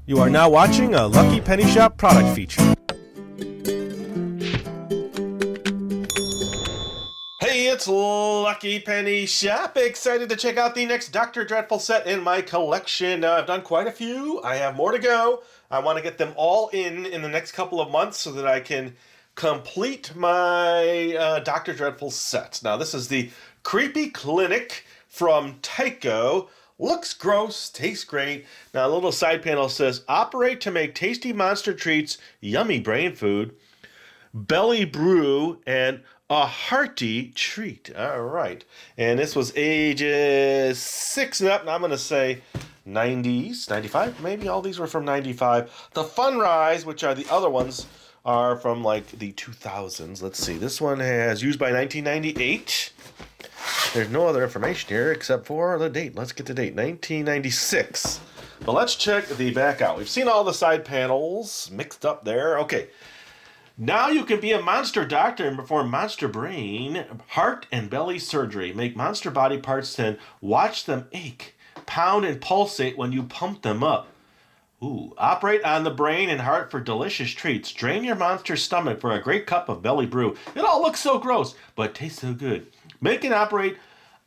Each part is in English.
You are now watching a Lucky Penny Shop product feature. Hey, it's Lucky Penny Shop. Excited to check out the next Dr. Dreadful set in my collection. Now, I've done quite a few. I have more to go. I want to get them all in the next couple of months so that I can complete my Dr. Dreadful set. Now, this is the Creepy Clinic from Tyco. Looks gross, tastes great. Now, a little side panel says, operate to make tasty monster treats, yummy brain food, belly brew, and a hearty treat. All right. And this was ages 6 and up, and I'm going to say 90s, 95, maybe all these were from 95. The Fun Rise, which are the other ones, are from like the 2000s. Let's see. This one has used by 1998. There's no other information here except for the date. Let's get the date, 1996. But let's check the back out. We've seen all the side panels mixed up there. Okay. Now you can be a monster doctor and perform monster brain, heart, and belly surgery. Make monster body parts, then watch them ache, pound, and pulsate when you pump them up. Ooh. Operate on the brain and heart for delicious treats. Drain your monster's stomach for a great cup of belly brew. It all looks so gross, but tastes so good. Make and operate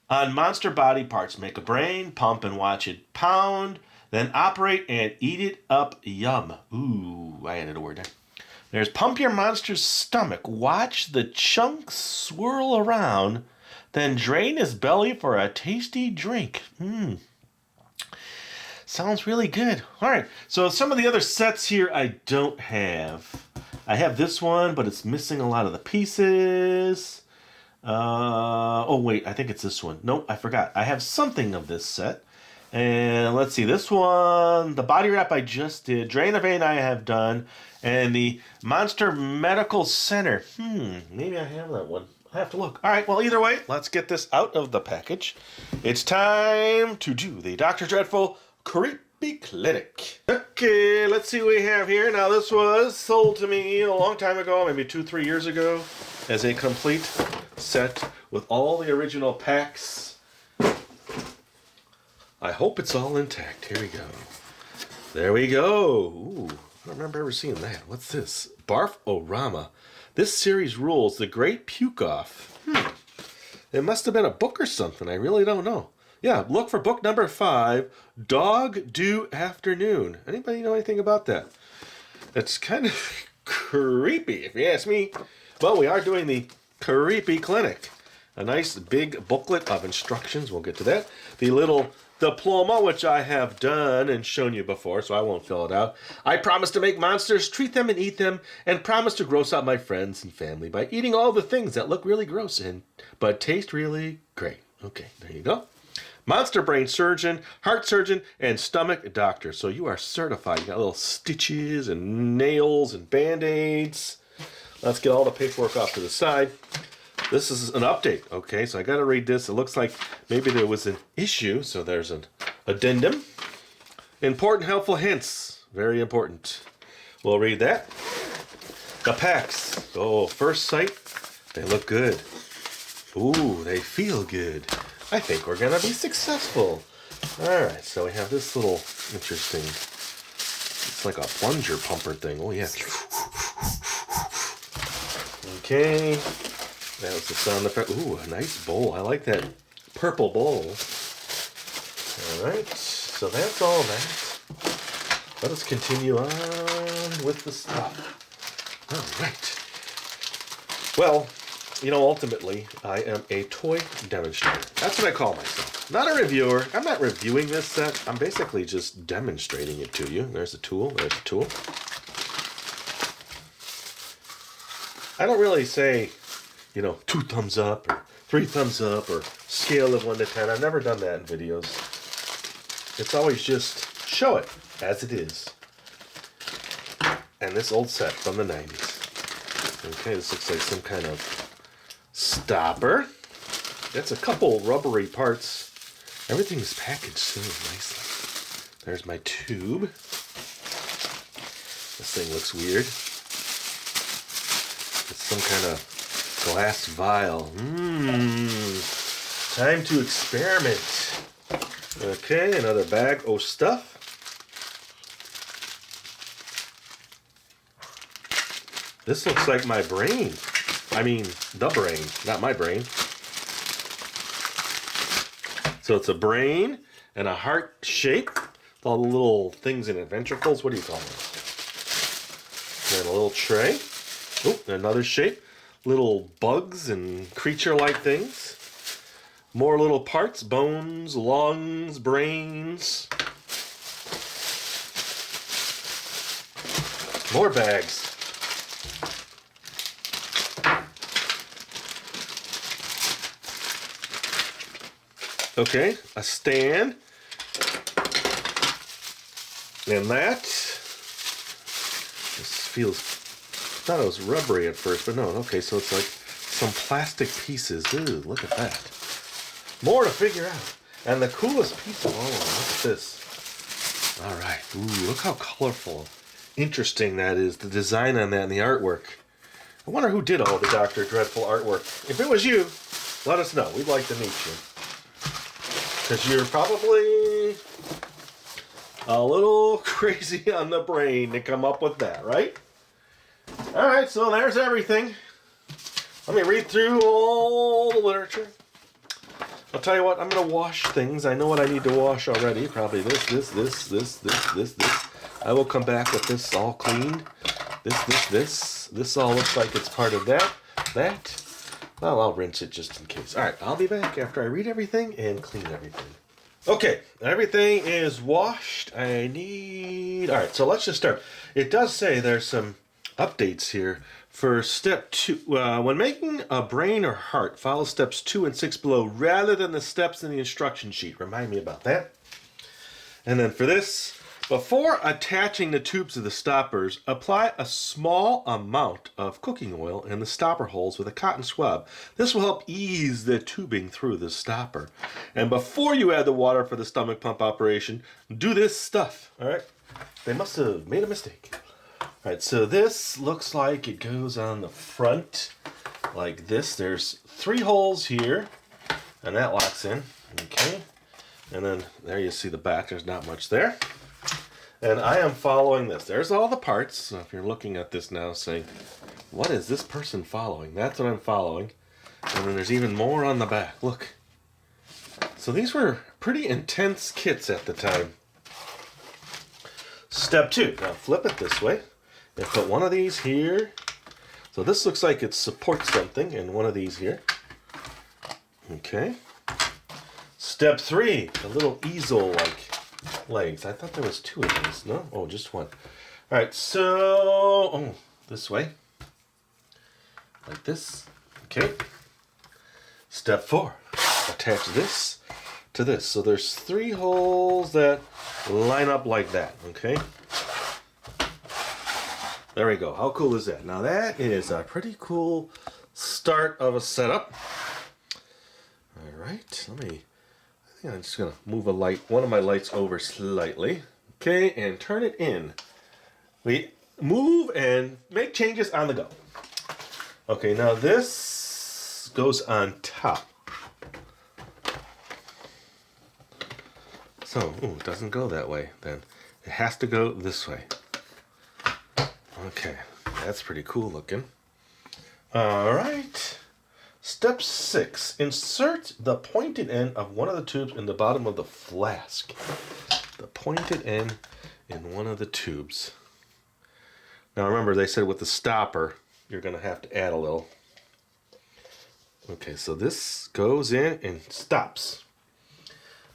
on monster body parts. Make a brain, pump and watch it pound, then operate and eat it up. Yum. Ooh, I added a word there. There's pump your monster's stomach. Watch the chunks swirl around, then drain his belly for a tasty drink. Sounds really good. All right, so some of the other sets here I don't have. I have this one, but it's missing a lot of the pieces. Oh, wait, I think it's this one. Nope, I forgot. I have something of this set. And let's see, this one, the body wrap I just did, Drain a Vein I have done, and the Monster Medical Center. Maybe I have that one. I have to look. All right, well, either way, let's get this out of the package. It's time to do the Dr. Dreadful Creepy Clinic. Okay, let's see what we have here. Now, this was sold to me a long time ago, maybe 2-3 years ago, as a complete set with all the original packs. I hope it's all intact. Here we go. There we go. Ooh, I don't remember ever seeing that. What's this? Barf-O-Rama. This series rules. The Great Puke-Off. It must have been a book or something. I really don't know. Yeah, look for book number 5, Dog Do Afternoon. Anybody know anything about that? It's kind of creepy, if you ask me. Well, we are doing the Creepy Clinic. A nice big booklet of instructions. We'll get to that. The little diploma, which I have done and shown you before, so I won't fill it out. I promise to make monsters, treat them and eat them, and promise to gross out my friends and family by eating all the things that look really gross but taste really great. Okay, there you go. Monster brain surgeon, heart surgeon, and stomach doctor. So you are certified. You got little stitches and nails and band-aids. Let's get all the paperwork off to the side. This is an update, okay? So I got to read this. It looks like maybe there was an issue, so there's an addendum. Important helpful hints. Very important. We'll read that. The packs. Oh, first sight, they look good. Ooh, they feel good. I think we're going to be successful. All right, so we have this little interesting, it's like a plunger pumper thing. Oh, yeah. Okay. That was the sound effect. Ooh, a nice bowl. I like that purple bowl. All right, so that's all that. Let us continue on with the stuff. All right. Well, you know, ultimately, I am a toy demonstrator. That's what I call myself. Not a reviewer. I'm not reviewing this set. I'm basically just demonstrating it to you. There's a tool. There's a tool. I don't really say, 2 thumbs up or 3 thumbs up or scale of 1 to 10. I've never done that in videos. It's always just show it as it is. And this old set from the 90s. Okay, this looks like some kind of stopper. That's a couple rubbery parts. Everything's packaged so nicely. There's my tube. This thing looks weird. It's some kind of glass vial. Time to experiment. Okay, another bag of stuff. This looks like my brain. I mean, the brain, not my brain. So it's a brain and a heart shape. All the little things in it. Ventricles, what do you call them? And a little tray. Oh, another shape. Little bugs and creature-like things. More little parts, bones, lungs, brains. More bags. Okay, a stand. And that just feels, I thought it was rubbery at first, but no, okay, so it's like some plastic pieces. Ooh, look at that. More to figure out. And the coolest piece of all, look at this. All right, ooh, look how colorful, interesting that is, the design on that and the artwork. I wonder who did all the Dr. Dreadful artwork. If it was you, let us know. We'd like to meet you. Because you're probably a little crazy on the brain to come up with that, right? All right, so there's everything. Let me read through all the literature. I'll tell you what, I'm going to wash things. I know what I need to wash already. Probably this. I will come back with this all cleaned. This. This all looks like it's part of that. Well, I'll rinse it just in case. All right, I'll be back after I read everything and clean everything. Okay, everything is washed. All right, so let's just start. It does say there's some updates here for step 2. When making a brain or heart, follow steps 2 and 6 below rather than the steps in the instruction sheet. Remind me about that. And then for this, before attaching the tubes to the stoppers, apply a small amount of cooking oil in the stopper holes with a cotton swab. This will help ease the tubing through the stopper. And before you add the water for the stomach pump operation, do this stuff. All right? They must have made a mistake. All right, so this looks like it goes on the front like this. There's 3 holes here, and that locks in. Okay. And then there you see the back. There's not much there. And I am following this. There's all the parts. So if you're looking at this now saying, what is this person following? That's what I'm following. And then there's even more on the back. Look. So these were pretty intense kits at the time. Step 2. Now flip it this way. And put one of these here. So this looks like it supports something. And one of these here. Okay. Step 3. A little easel-like legs. I thought there was 2 of these. No? Oh, just 1. All right, so this way. Like this. Okay. Step 4. Attach this to this. So there's 3 holes that line up like that. Okay. There we go. How cool is that? Now that is a pretty cool start of a setup. All right. I'm just going to move one of my lights over slightly. Okay, and turn it in. We move and make changes on the go. Okay, now this goes on top. So, it doesn't go that way then. It has to go this way. Okay, that's pretty cool looking. All right. Step 6. Insert the pointed end of one of the tubes in the bottom of the flask. The pointed end in one of the tubes. Now remember, they said with the stopper, you're going to have to add a little. Okay, so this goes in and stops.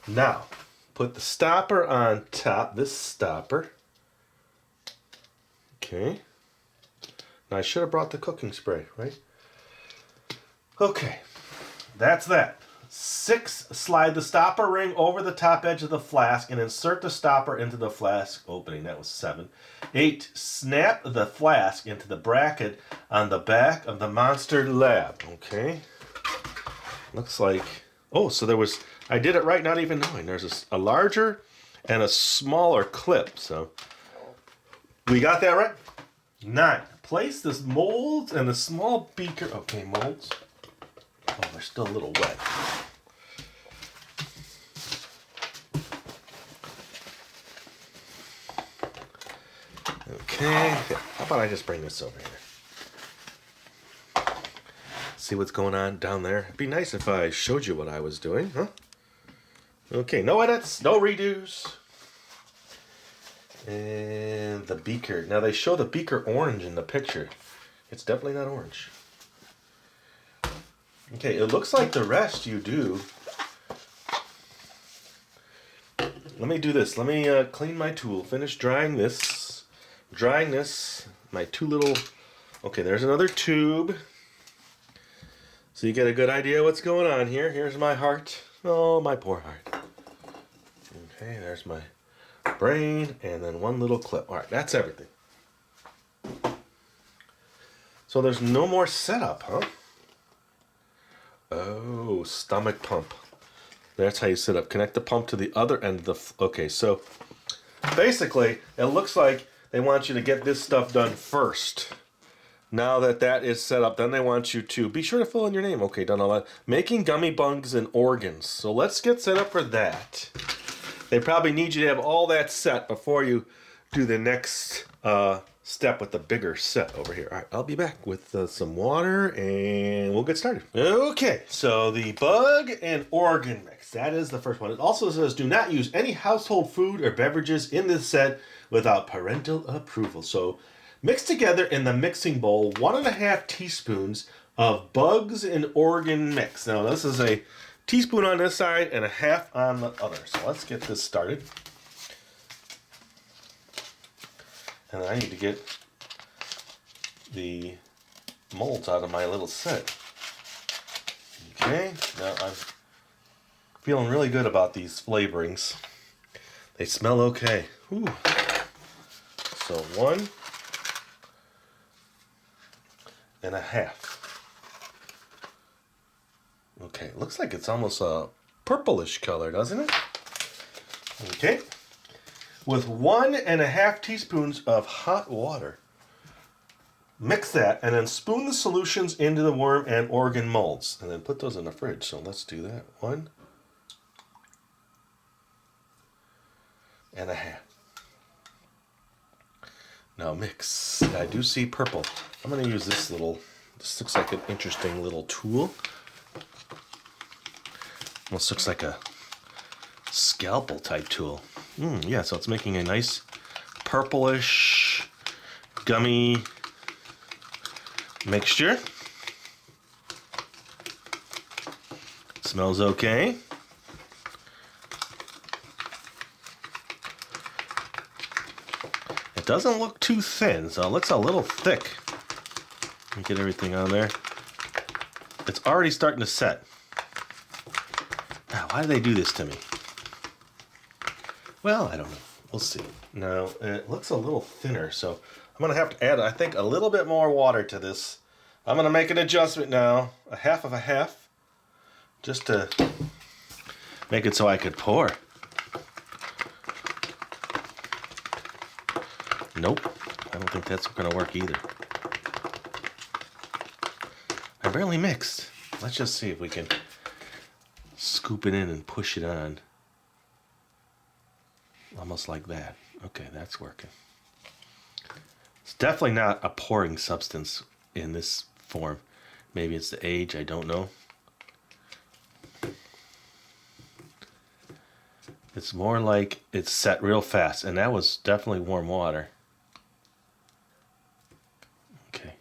Now, put the stopper on top, this stopper. Okay. Now I should have brought the cooking spray, right? Okay, that's that. 6, slide the stopper ring over the top edge of the flask and insert the stopper into the flask opening. That was 7. 8, snap the flask into the bracket on the back of the Monster Lab. Okay, looks like, so there was, I did it right not even knowing. There's a larger and a smaller clip, so we got that right. 9, place this molds and the small beaker, okay, molds. Oh, they're still a little wet. Okay, how about I just bring this over here? See what's going on down there? It'd be nice if I showed you what I was doing, huh? Okay, no edits, no redos. And the beaker. Now they show the beaker orange in the picture. It's definitely not orange. Okay, it looks like the rest you do. Let me do this. Let me clean my tool. Finish drying this. My two little... Okay, there's another tube. So you get a good idea what's going on here. Here's my heart. Oh, my poor heart. Okay, there's my brain. And then one little clip. All right, that's everything. So there's no more setup, huh? Oh, stomach pump. That's how you set up. Connect the pump to the other end of the... Okay, so basically, it looks like they want you to get this stuff done first. Now that that is set up, then they want you to... Be sure to fill in your name. Okay, done all that. Making gummy bugs and organs. So let's get set up for that. They probably need you to have all that set before you do the next step with the bigger set over here. All right, I'll be back with some water and we'll get started. Okay, so the bug and organ mix. That is the first one. It also says do not use any household food or beverages in this set without parental approval. So mix together in the mixing bowl 1.5 teaspoons of bugs and organ mix. Now this is a teaspoon on this side and 1/2 on the other. So let's get this started. And I need to get the molds out of my little set. Okay, now I'm feeling really good about these flavorings. They smell okay. Ooh. So 1.5. Okay, looks like it's almost a purplish color, doesn't it? Okay. With 1.5 teaspoons of hot water. Mix that and then spoon the solutions into the worm and organ molds. And then put those in the fridge. So let's do that. 1.5. Now mix. I do see purple. I'm going to use this looks like an interesting little tool. Almost looks like a scalpel type tool. Yeah, so it's making a nice purplish gummy mixture. Smells okay. It doesn't look too thin, so it looks a little thick. Let me get everything on there. It's already starting to set. Now, why do they do this to me? Well, I don't know. We'll see. Now, it looks a little thinner, so I'm going to have to add, I think, a little bit more water to this. I'm going to make an adjustment now, 1/2, just to make it so I could pour. Nope, I don't think that's going to work either. I barely mixed. Let's just see if we can scoop it in and push it on. Almost like that. Okay, that's working. It's definitely not a pouring substance in this form. Maybe it's the age, I don't know. It's more like it's set real fast, and that was definitely warm water. Okay.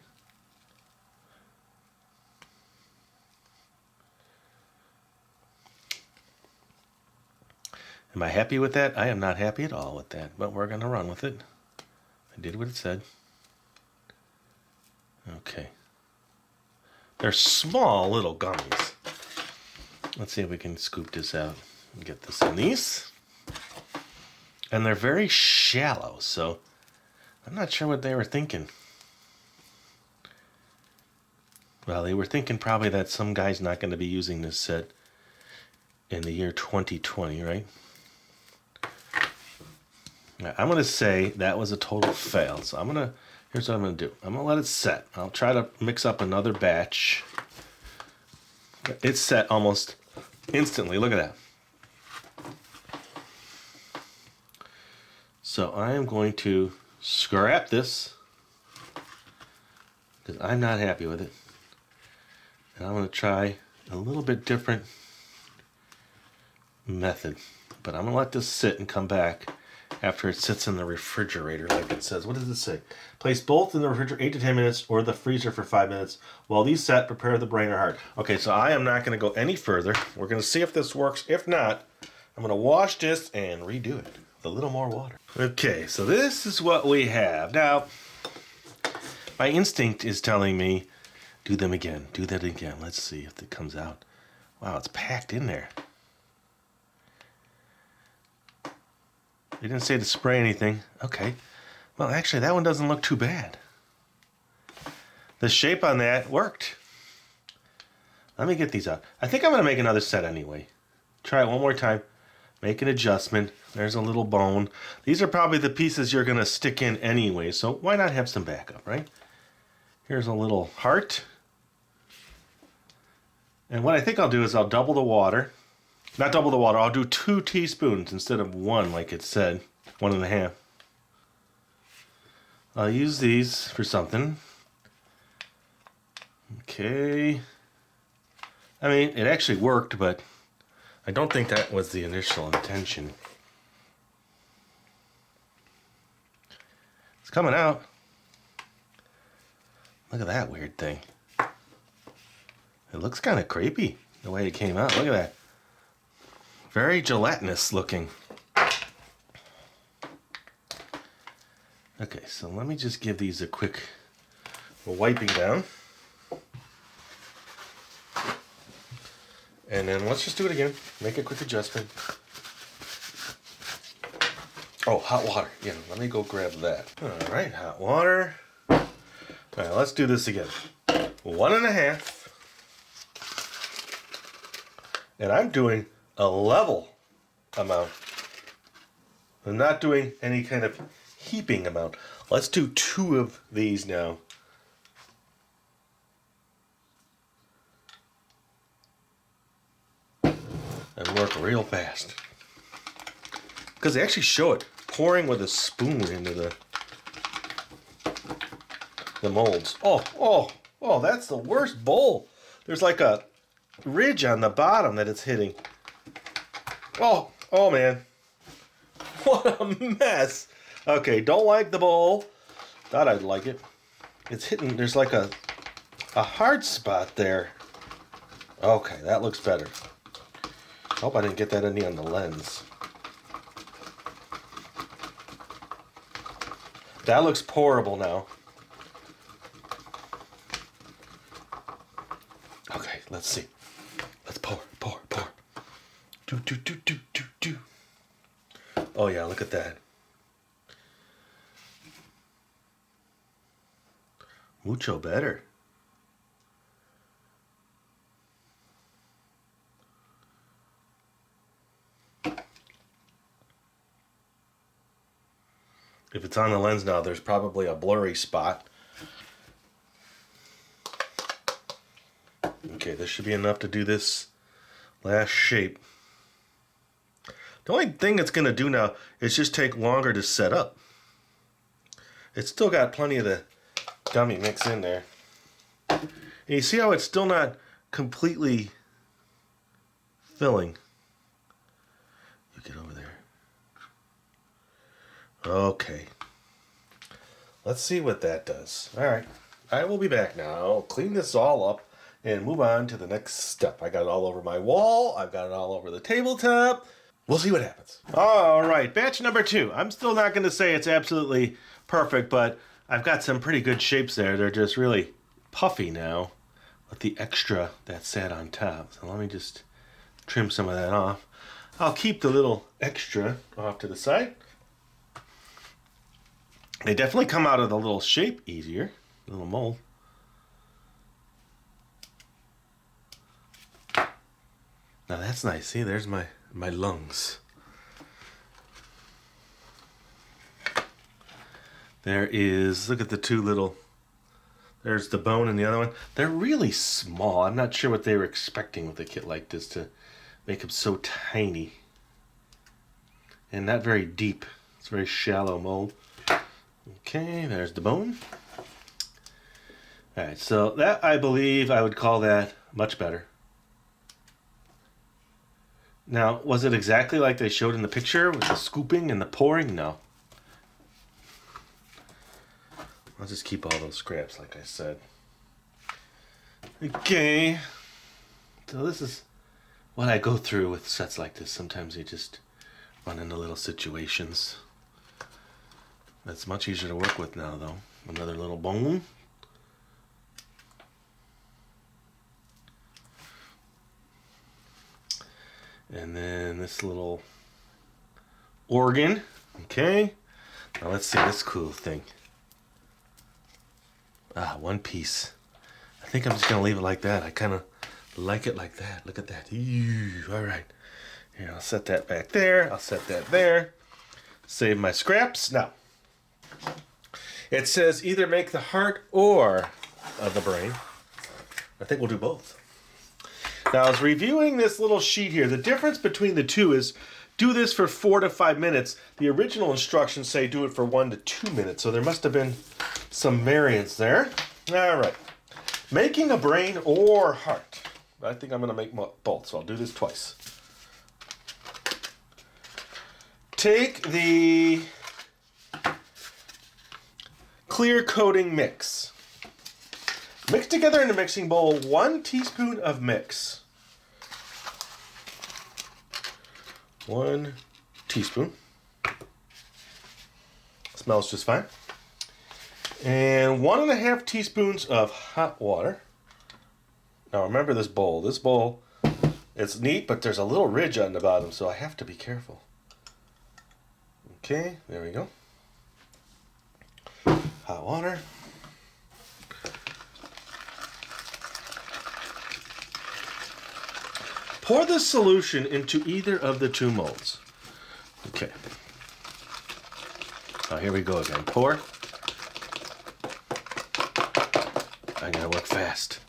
Am I happy with that? I am not happy at all with that, but we're going to run with it. I did what it said. Okay. They're small little gummies. Let's see if we can scoop this out and get this in these. And they're very shallow, so I'm not sure what they were thinking. Well, they were thinking probably that some guy's not going to be using this set in the year 2020, right? I'm going to say that was a total fail. So here's what I'm going to do. I'm going to let it set. I'll try to mix up another batch. It's set almost instantly. Look at that. So I am going to scrap this because I'm not happy with it. And I'm going to try a little bit different method. But I'm going to let this sit and come back after it sits in the refrigerator like it says. What does it say? Place both in the refrigerator 8 to 10 minutes or the freezer for 5 minutes. While these set, prepare the brain or heart. Okay, so I am not going to go any further. We're going to see if this works. If not, I'm going to wash this and redo it with a little more water. Okay, so this is what we have. Now, my instinct is telling me, do them again. Do that again. Let's see if it comes out. Wow, it's packed in there. They didn't say to spray anything. Okay. Well, actually, that one doesn't look too bad. The shape on that worked. Let me get these out. I think I'm going to make another set anyway. Try it one more time. Make an adjustment. There's a little bone. These are probably the pieces you're going to stick in anyway, so why not have some backup, right? Here's a little heart. And what I think I'll do is I'll double the water. Not double the water, I'll do 2 teaspoons instead of 1 like it said, 1.5. I'll use these for something. Okay. I mean, it actually worked, but I don't think that was the initial intention. It's coming out. Look at that weird thing. It looks kind of crepey, the way it came out. Look at that. Very gelatinous looking. Okay, so let me just give these a quick wiping down. And then let's just do it again. Make a quick adjustment. Oh, hot water. Yeah, let me go grab that. All right, hot water. All right, let's do this again. 1.5. And I'm doing a level amount. I'm not doing any kind of heaping amount. Let's do 2 of these now. And work real fast. Because they actually show it pouring with a spoon into the molds. Oh, that's the worst bowl. There's like a ridge on the bottom that it's hitting. Oh man. What a mess. Okay, don't like the bowl. Thought I'd like it. It's hitting, there's like a hard spot there. Okay, that looks better. Hope I didn't get that any on the lens. That looks pourable now. Okay, let's see. Let's pour. Do. Oh yeah, look at that. Mucho better. If it's on the lens now, there's probably a blurry spot. Okay, this should be enough to do this last shape. The only thing it's going to do now is just take longer to set up. It's still got plenty of the gummy mix in there. And you see how it's still not completely filling. You get over there. Okay. Let's see what that does. Alright. I will be back now. I'll clean this all up and move on to the next step. I got it all over my wall. I've got it all over the tabletop. We'll see what happens. Alright, batch number 2. I'm still not going to say it's absolutely perfect, but I've got some pretty good shapes there. They're just really puffy now with the extra that sat on top. So let me just trim some of that off. I'll keep the little extra off to the side. They definitely come out of the little shape easier, the little mold. Now that's nice. See, there's my lungs. There is, look at the 2 little, there's the bone and the other one. They're really small. I'm not sure what they were expecting with a kit like this to make them so tiny. And not very deep. It's a very shallow mold. Okay, there's the bone. Alright, so that I believe I would call that Much better. Now, was it exactly like they showed in the picture with the scooping and the pouring? No. I'll just keep all those scraps, like I said. Okay. So this is what I go through with sets like this. Sometimes you just run into little situations. That's much easier to work with now, though. Another little bone. And then this little organ. Okay. Now let's see this cool thing. One piece. I think I'm just going to leave it like that. I kind of like it like that. Look at that. All right. Here, I'll set that back there. I'll set that there. Save my scraps. Now, it says either make the heart or the brain. I think we'll do both. Now, I was reviewing this little sheet here. The difference between the two is do this for 4 to 5 minutes. The original instructions say do it for 1 to 2 minutes, so there must have been some variance there. All right. Making a brain or heart. I think I'm going to make both, so I'll do this twice. Take the clear coating mix. Mix together in a mixing bowl 1 teaspoon of mix. 1 teaspoon. Smells just fine. And 1.5 teaspoons of hot water. Now remember this bowl. This bowl, it's neat, but there's a little ridge on the bottom, so I have to be careful. Okay, there we go. Hot water. Pour the solution into either of the 2 molds. Okay. Now here we go again. Pour. I gotta work fast.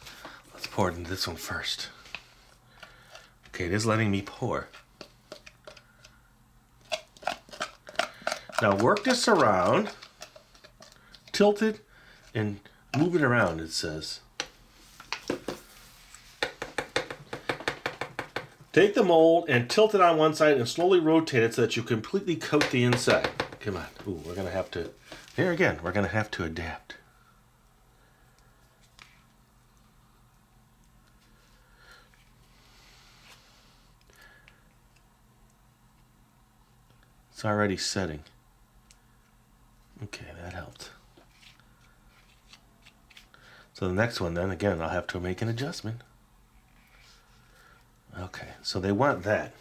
Let's pour it into this one first. Okay, it is letting me pour. Now work this around. Tilt it and move it around, it says. Take the mold and tilt it on one side and slowly rotate it so that you completely coat the inside. Come on. Ooh, we're going to have to, here again, we're going to have to adapt. It's already setting. Okay, that helped. So the next one then, again, I'll have to make an adjustment. Okay, so they want that.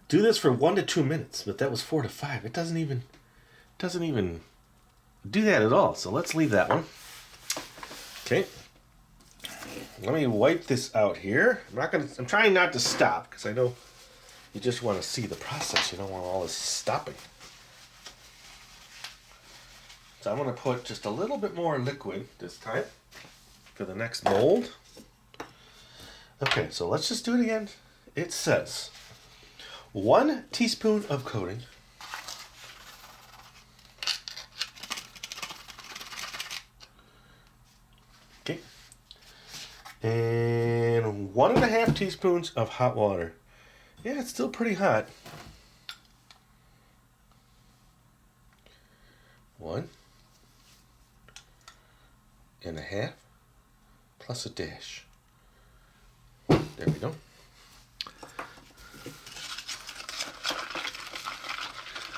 Do this for 1 to 2 minutes, but that was 4 to 5. It doesn't even do that at all. So let's leave that one. Okay. Let me wipe this out here. I'm trying not to stop because I know you just want to see the process. You don't want all this stopping. So I'm going to put just a little bit more liquid this time for the next mold. Okay, so let's just do it again. It says 1 teaspoon of coating. Okay. And 1.5 teaspoons of hot water. Yeah, it's still pretty hot. 1.5 plus a dash. There we go.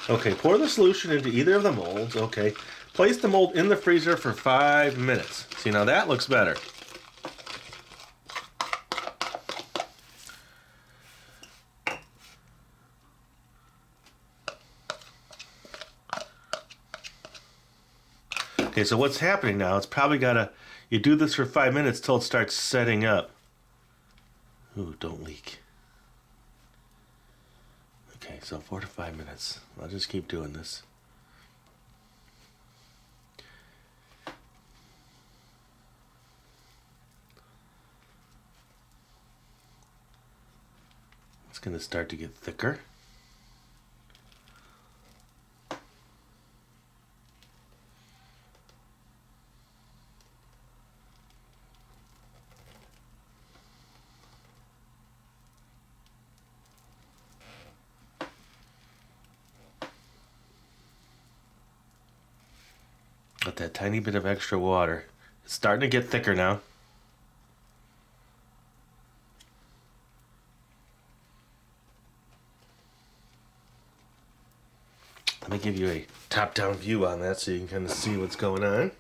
Okay, pour the solution into either of the molds. Okay, place the mold in the freezer for 5 minutes. See, now that looks better. Okay, so what's happening now, it's probably you do this for 5 minutes till it starts setting up. Ooh, don't leak. Okay, so 4 to 5 minutes. I'll just keep doing this. It's going to start to get thicker. With that tiny bit of extra water. It's starting to get thicker now. Let me give you a top-down view on that so you can kind of see what's going on.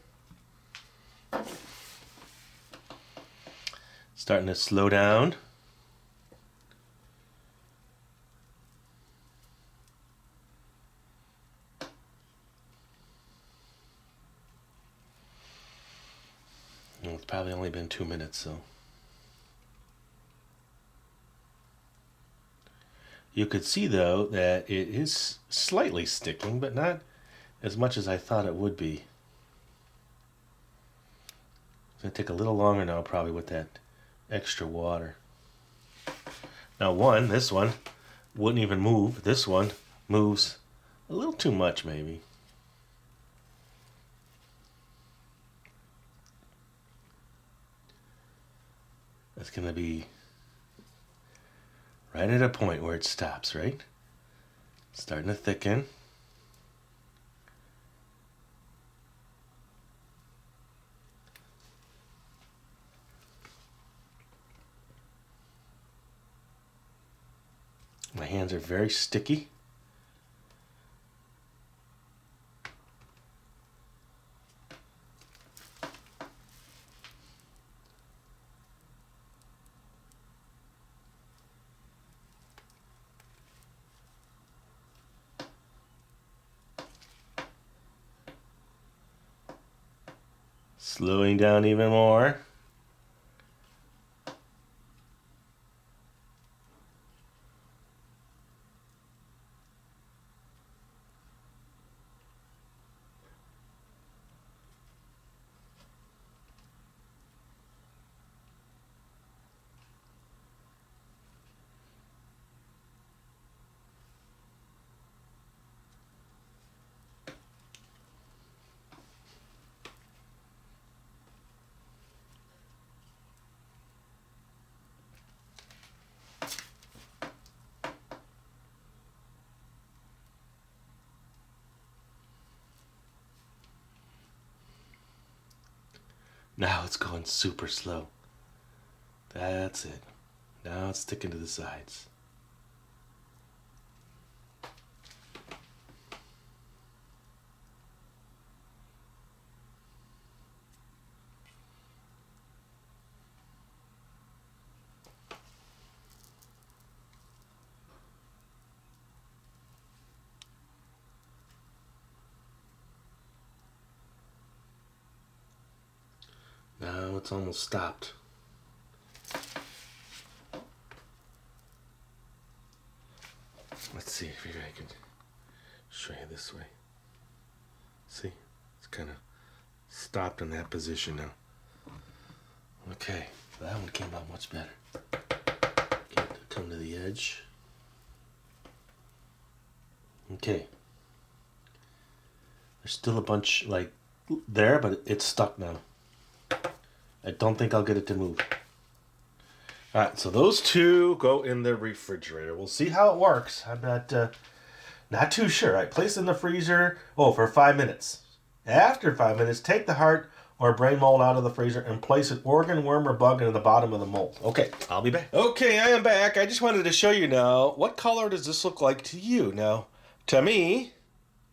Starting to slow down. Well, it's probably only been 2 minutes, so. You could see, though, that it is slightly sticking, but not as much as I thought it would be. It's going to take a little longer now, probably, with that extra water. Now, this one, wouldn't even move. This one moves a little too much, maybe. That's going to be right at a point where it stops, right? Starting to thicken. My hands are very sticky. Slowing down even more. Now it's going super slow. That's it. Now it's sticking to the sides. Now it's almost stopped. Let's see if maybe I can show you this way. See, it's kind of stopped in that position now. Okay, that one came out much better. Get to come to the edge. Okay. There's still a bunch like there, but it's stuck now. I don't think I'll get it to move. Alright, so those two go in the refrigerator. We'll see how it works. I'm not too sure. I place it in the freezer, for 5 minutes. After 5 minutes, take the heart or brain mold out of the freezer and place an organ, worm, or bug into the bottom of the mold. Okay, I'll be back. Okay, I am back. I just wanted to show you now, what color does this look like to you? Now, to me,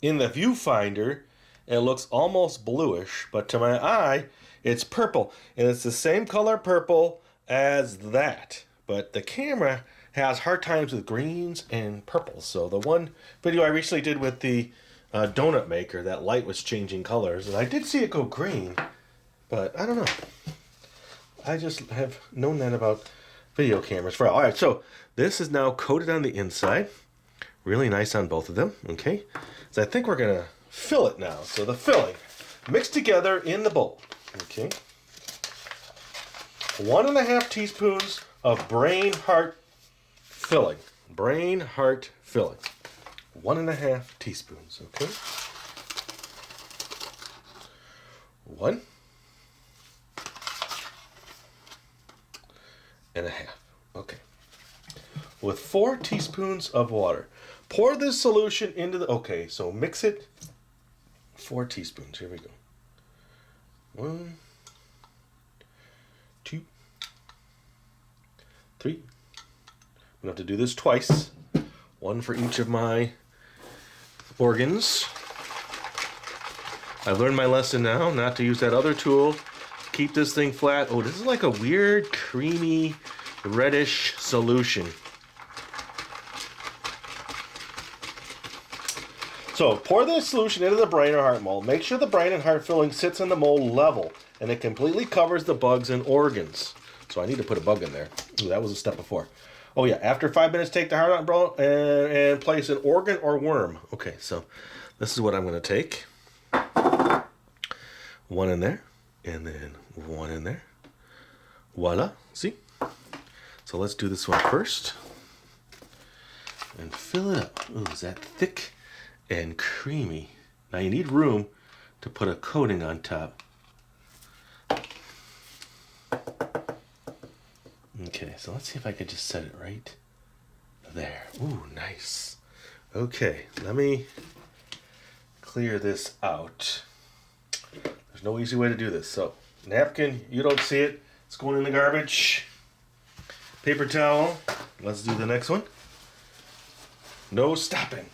in the viewfinder, it looks almost bluish, but to my eye, it's purple, and it's the same color purple as that. But the camera has hard times with greens and purples. So the one video I recently did with the donut maker, that light was changing colors, and I did see it go green, but I don't know. I just have known that about video cameras for all. Alright, so this is now coated on the inside. Really nice on both of them, okay? So I think we're gonna fill it now. So the filling, mixed together in the bowl. Okay. 1.5 teaspoons of brain heart filling. Brain heart filling. 1.5 teaspoons. Okay. 1.5. Okay. With 4 teaspoons of water. Pour this solution into the. Okay, so mix it. 4 teaspoons. Here we go. 1, 2, 3. I'm gonna have to do this twice. One for each of my organs. I've learned my lesson now, not to use that other tool. Keep this thing flat. Oh, this is like a weird, creamy, reddish solution. So pour the solution into the brain or heart mold. Make sure the brain and heart filling sits on the mold level and it completely covers the bugs and organs. So I need to put a bug in there. Ooh, that was a step before. Oh yeah, after 5 minutes, take the heart out and place an organ or worm. Okay, so this is what I'm going to take. One in there, and then one in there. Voila, see? So let's do this one first. And fill it up. Ooh, is that thick and creamy? Now you need room to put a coating on top. Okay, so let's see if I could just set it right there. Ooh, nice. Okay, let me clear this out. There's no easy way to do this. So, napkin, you don't see it. It's going in the garbage. Paper towel. Let's do the next one. No stopping.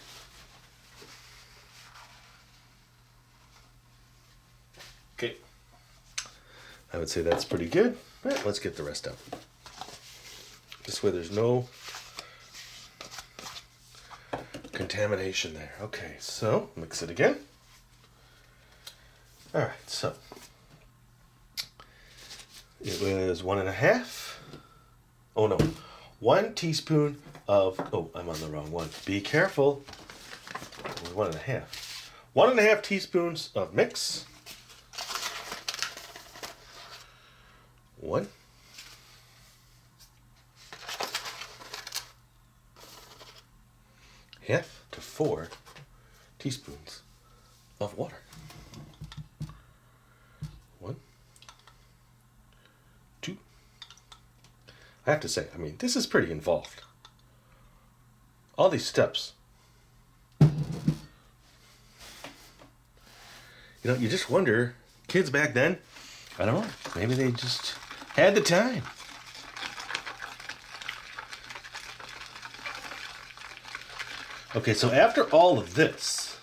Okay. I would say that's pretty good. All right, let's get the rest out. This way there's no contamination there. Okay, so mix it again. All right, so it was 1.5. Oh no, 1 teaspoon of, oh, I'm on the wrong one. Be careful. 1.5. 1.5 teaspoons of mix. 1. 1/2 to 4 teaspoons of water. 1, 2. I have to say, I mean, this is pretty involved. All these steps. You know, you just wonder, kids back then, I don't know, maybe they just had the time. Okay, so after all of this,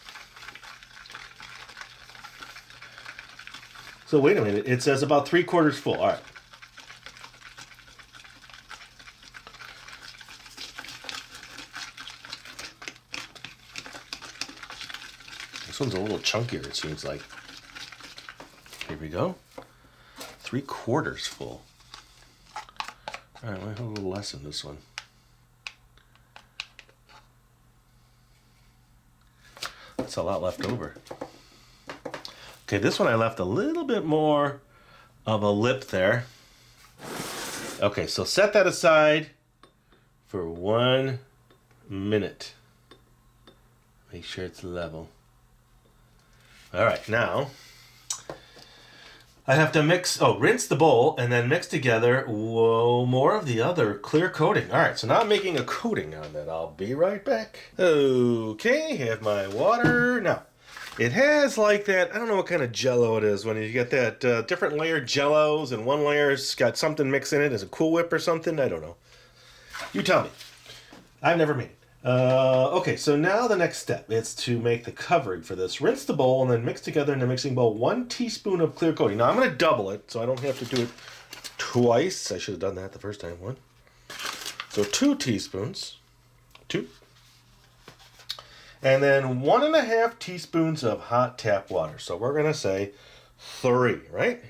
so wait a minute, it says about 3/4 full. All right. This one's a little chunkier, it seems like. Here we go. 3/4 full. All right, I have a little less in this one. That's a lot left over. Okay, this one I left a little bit more of a lip there. Okay, so set that aside for 1 minute. Make sure it's level. All right, now I have to rinse the bowl and then mix together more of the other clear coating. All right, so now I'm making a coating on that. I'll be right back. Okay, have my water. Now, it has like that, I don't know what kind of jello it is when you get that different layered jellos and one layer's got something mixed in it. Is it Cool Whip or something? I don't know. You tell me. I've never made it. Okay, so now the next step is to make the covering for this. Rinse the bowl and then mix together in the mixing bowl 1 teaspoon of clear coating. Now I'm going to double it so I don't have to do it twice. I should have done that the first time. 1. So 2 teaspoons. 2. And then 1.5 teaspoons of hot tap water. So we're going to say 3, right?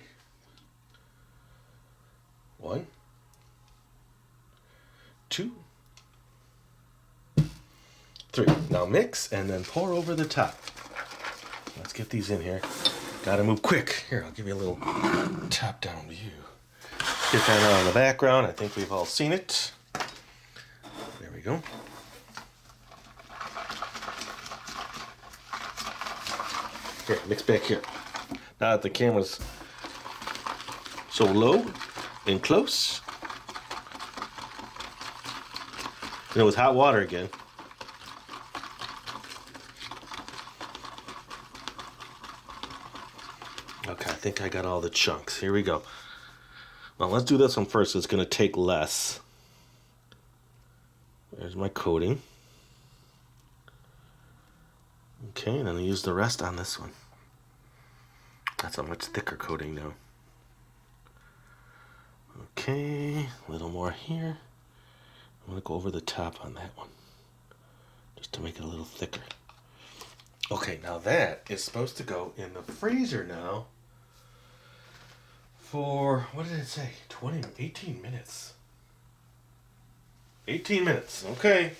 1, 2, 3. Now mix and then pour over the top. Let's get these in here. Gotta move quick. Here, I'll give you a little top-down view. Get that out in the background. I think we've all seen it. There we go. Here, mix back here. Now that the camera's so low and close. And it was hot water again. Okay, I think I got all the chunks. Here we go. Well, let's do this one first. It's going to take less. There's my coating. Okay, and then I use the rest on this one. That's a much thicker coating now. Okay, a little more here. I'm going to go over the top on that one, just to make it a little thicker. Okay, now that is supposed to go in the freezer now for, what did it say? 18 minutes. 18 minutes, okay.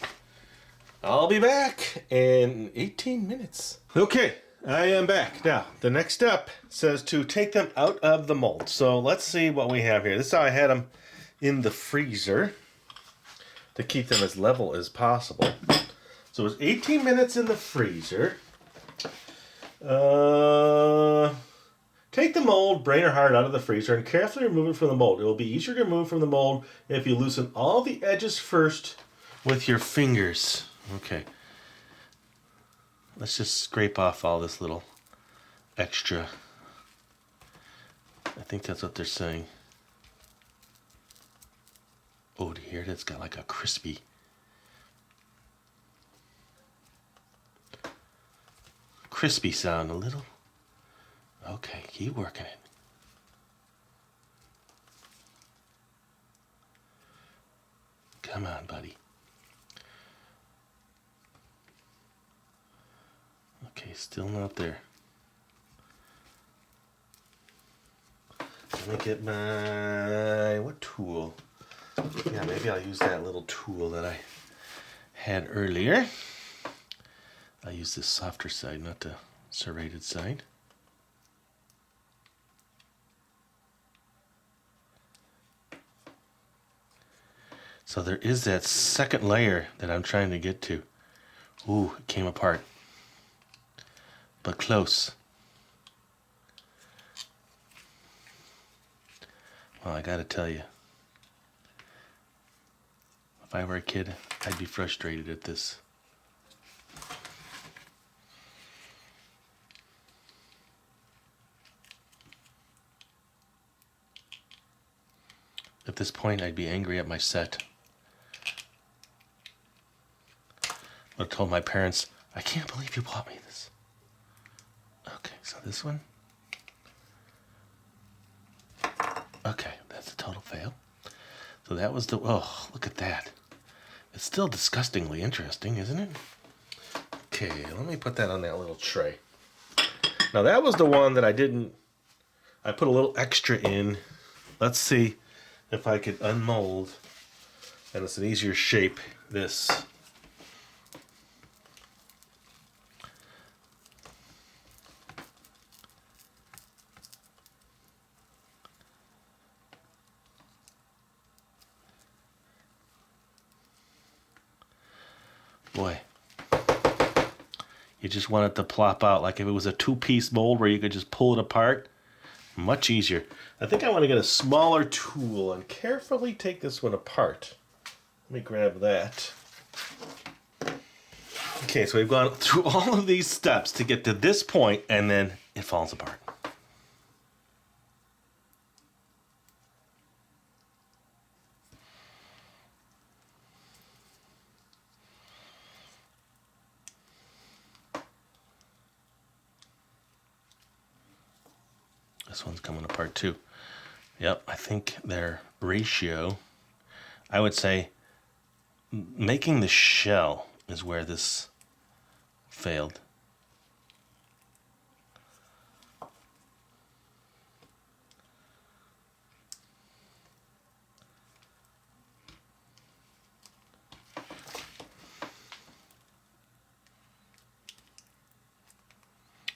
I'll be back in 18 minutes. Okay, I am back. Now, the next step says to take them out of the mold. So let's see what we have here. This is how I had them in the freezer to keep them as level as possible. So it was 18 minutes in the freezer. Take the mold, brain or heart, out of the freezer and carefully remove it from the mold. It will be easier to remove from the mold if you loosen all the edges first with your fingers. Okay. Let's just scrape off all this little extra. I think that's what they're saying. Oh, do you hear it? It's got like a crispy. Crispy sound a little. Okay, keep working it. Come on, buddy. Okay, still not there. Let me get my, what tool? Yeah, maybe I'll use that little tool that I had earlier. I'll use this softer side, not the serrated side. So there is that second layer that I'm trying to get to. Ooh, it came apart. But close. Well, I gotta tell you, if I were a kid, I'd be frustrated at this. At this point, I'd be angry at my set. I told my parents, I can't believe you bought me this. Okay, so this one. Okay, that's a total fail. So that was the, oh, look at that. It's still disgustingly interesting, isn't it? Okay, let me put that on that little tray. Now that was the one that I put a little extra in. Let's see if I could unmold, and it's an easier shape, this. Boy, you just want it to plop out. Like if it was a two-piece mold where you could just pull it apart, much easier. I think I want to get a smaller tool and carefully take this one apart. Let me grab that. Okay, so we've gone through all of these steps to get to this point, and then it falls apart. This one's coming apart too. Yep, I think their ratio, I would say making the shell is where this failed.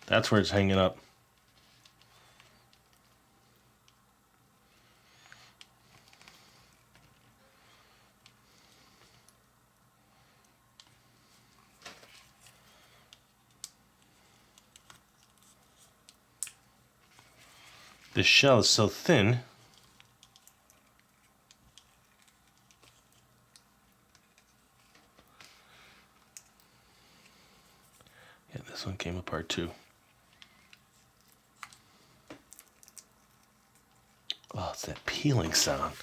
That's where it's hanging up. This shell is so thin. Yeah, this one came apart too. Oh, it's that peeling sound.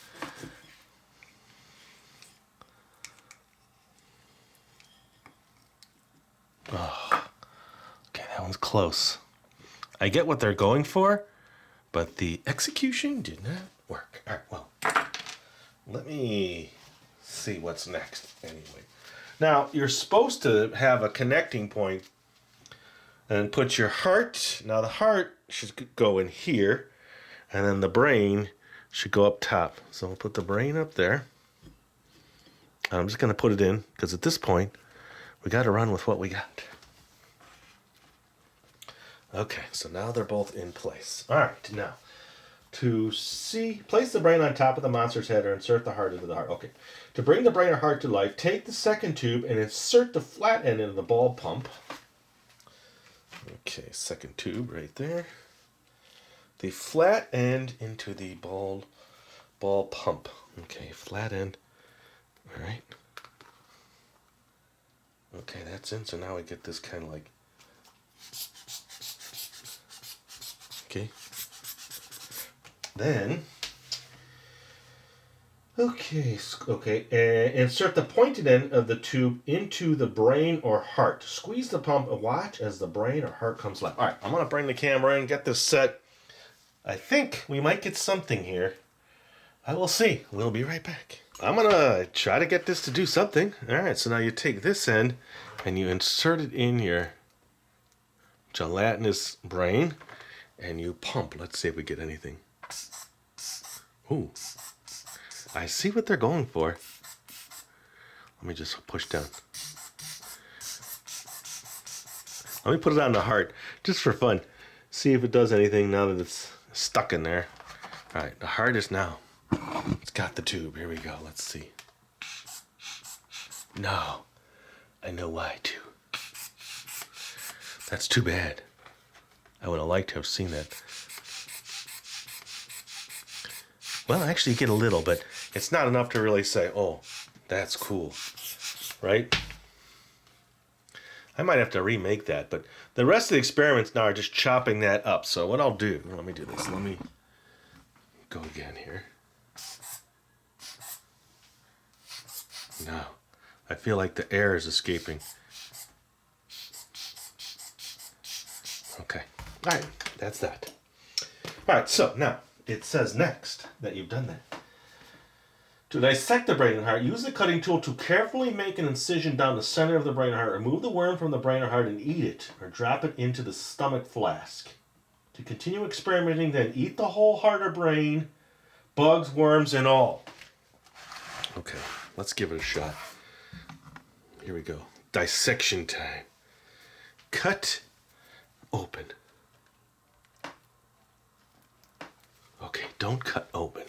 Oh, okay, that one's close. I get what they're going for, but the execution did not work. All right, well, let me see what's next anyway. Now, you're supposed to have a connecting point and put your heart. Now, the heart should go in here, and then the brain should go up top. So we'll put the brain up there. I'm just going to put it in, because at this point, we got to run with what we got. Okay, so now they're both in place. All right, now, to see, place the brain on top of the monster's head or insert the heart into the heart. Okay, to bring the brain or heart to life, take the second tube and insert the flat end into the ball pump. Okay, second tube right there. The flat end into the ball pump. Okay, flat end. All right. Okay, that's in. So now we get this kind of like. Okay. Then. Okay, insert the pointed end of the tube into the brain or heart. Squeeze the pump and watch as the brain or heart comes live. All right, I'm going to bring the camera in, get this set. I think we might get something here. I will see. We'll be right back. I'm going to try to get this to do something. All right, so now you take this end and you insert it in your gelatinous brain and you pump. Let's see if we get anything. Ooh. I see what they're going for. Let me just push down. Let me put it on the heart, just for fun. See if it does anything now that it's stuck in there. All right, the heart is now. It's got the tube. Here we go. Let's see. No. I know why, too. That's too bad. I would have liked to have seen that. Well, actually, you get a little, but it's not enough to really say, oh, that's cool, right? I might have to remake that, but the rest of the experiments now are just chopping that up. So what I'll do, let me do this. Let me go again here. No, I feel like the air is escaping. Okay, all right, that's that. All right, so now it says next that you've done that. To dissect the brain and heart, use the cutting tool to carefully make an incision down the center of the brain or heart. Remove the worm from the brain or heart and eat it, or drop it into the stomach flask. To continue experimenting, then eat the whole heart or brain, bugs, worms, and all. Okay, let's give it a shot. Here we go. Dissection time. Cut open. Okay, don't cut open.